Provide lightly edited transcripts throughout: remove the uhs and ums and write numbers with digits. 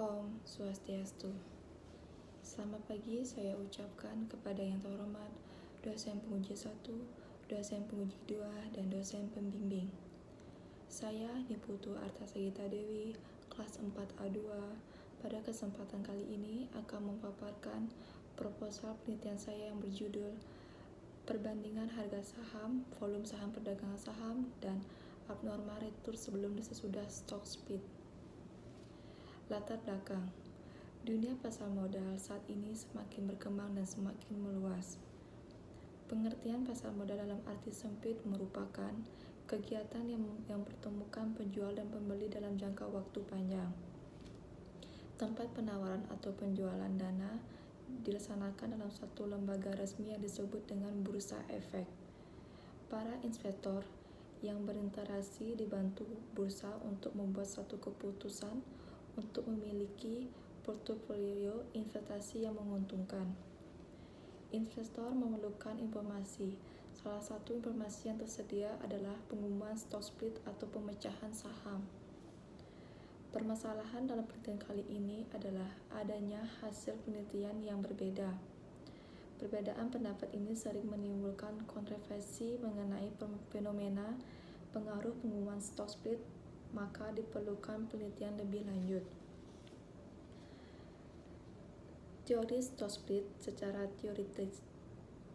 Om Swastiastu. Selamat pagi saya ucapkan kepada yang terhormat dosen penguji 1, dosen penguji 2, dan dosen pembimbing. Saya Niputu Artasagita Dewi, kelas 4A2. Pada kesempatan kali ini akan memaparkan proposal penelitian saya yang berjudul Perbandingan harga saham, volume saham perdagangan saham, dan abnormal return sebelum dan sesudah stock split. Latar belakang. Dunia pasar modal saat ini semakin berkembang dan semakin meluas. Pengertian pasar modal dalam arti sempit merupakan kegiatan yang pertemukan penjual dan pembeli dalam jangka waktu panjang. Tempat penawaran atau penjualan dana dilaksanakan dalam satu lembaga resmi yang disebut dengan bursa efek. Para investor yang berinteraksi dibantu bursa untuk membuat satu keputusan untuk memiliki portofolio investasi yang menguntungkan. Investor memerlukan informasi. Salah satu informasi yang tersedia adalah pengumuman stock split atau pemecahan saham. Permasalahan dalam penelitian kali ini adalah adanya hasil penelitian yang berbeda. Perbedaan pendapat ini sering menimbulkan kontroversi mengenai fenomena pengaruh pengumuman stock split, maka diperlukan penelitian lebih lanjut. Teori stock split secara teoritis,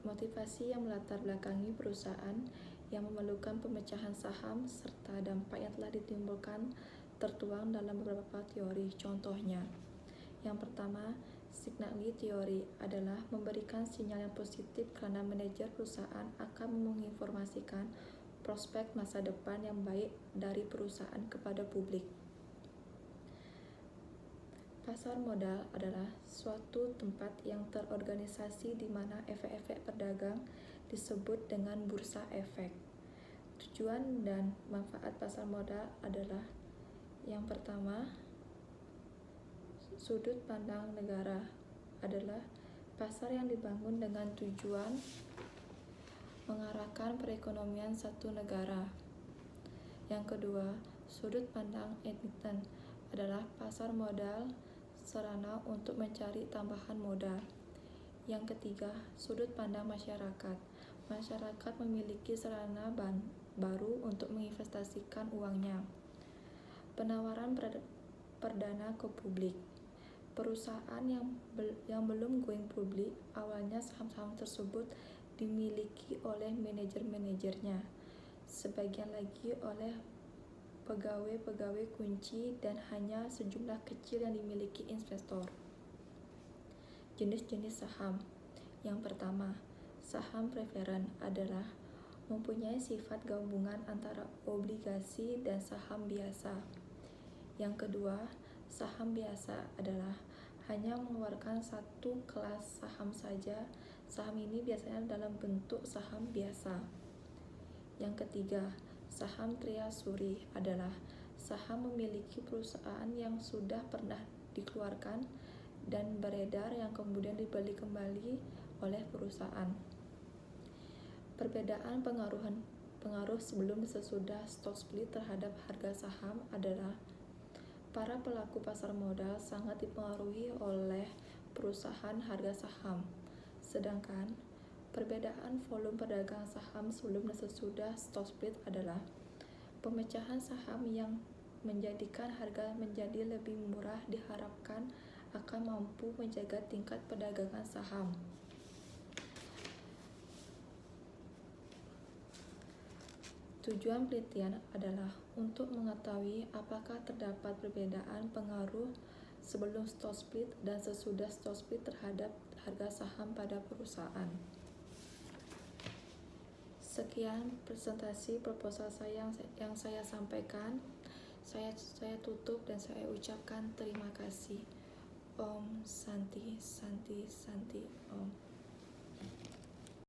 motivasi yang melatar belakangi perusahaan yang memerlukan pemecahan saham serta dampak yang telah ditimbulkan tertuang dalam beberapa teori. Contohnya, yang pertama, signal teori adalah memberikan sinyal yang positif karena manajer perusahaan akan menginformasikan prospek masa depan yang baik dari perusahaan kepada publik. Pasar modal adalah suatu tempat yang terorganisasi di mana efek-efek pedagang disebut dengan bursa efek. Tujuan dan manfaat pasar modal adalah yang pertama, sudut pandang negara adalah pasar yang dibangun dengan tujuan mengarahkan perekonomian satu negara. Yang kedua, sudut pandang emiten adalah pasar modal sarana untuk mencari tambahan modal. Yang ketiga, sudut pandang masyarakat. Masyarakat memiliki sarana baru untuk menginvestasikan uangnya. Penawaran perdana ke publik. Perusahaan yang belum going public, awalnya saham-saham tersebut dimiliki oleh manajer-manajernya, sebagian lagi oleh pegawai-pegawai kunci, dan hanya sejumlah kecil yang dimiliki investor. Jenis-jenis saham. Yang pertama, saham preferen adalah mempunyai sifat gabungan antara obligasi dan saham biasa. Yang kedua, saham biasa adalah hanya mengeluarkan satu kelas saham saja. Saham ini biasanya dalam bentuk saham biasa. Yang ketiga, saham treasury adalah saham memiliki perusahaan yang sudah pernah dikeluarkan dan beredar yang kemudian dibeli kembali oleh perusahaan. Perbedaan pengaruh sebelum dan sesudah stock split terhadap harga saham adalah para pelaku pasar modal sangat dipengaruhi oleh perusahaan harga saham, sedangkan perbedaan volume perdagangan saham sebelum dan sesudah stock split adalah pemecahan saham yang menjadikan harga menjadi lebih murah diharapkan akan mampu menjaga tingkat perdagangan saham. Tujuan penelitian adalah untuk mengetahui apakah terdapat perbedaan pengaruh sebelum stock split dan sesudah stock split terhadap harga saham pada perusahaan. Sekian presentasi proposal saya yang saya sampaikan. Saya tutup dan saya ucapkan terima kasih. Om Santi Santi Santi Om.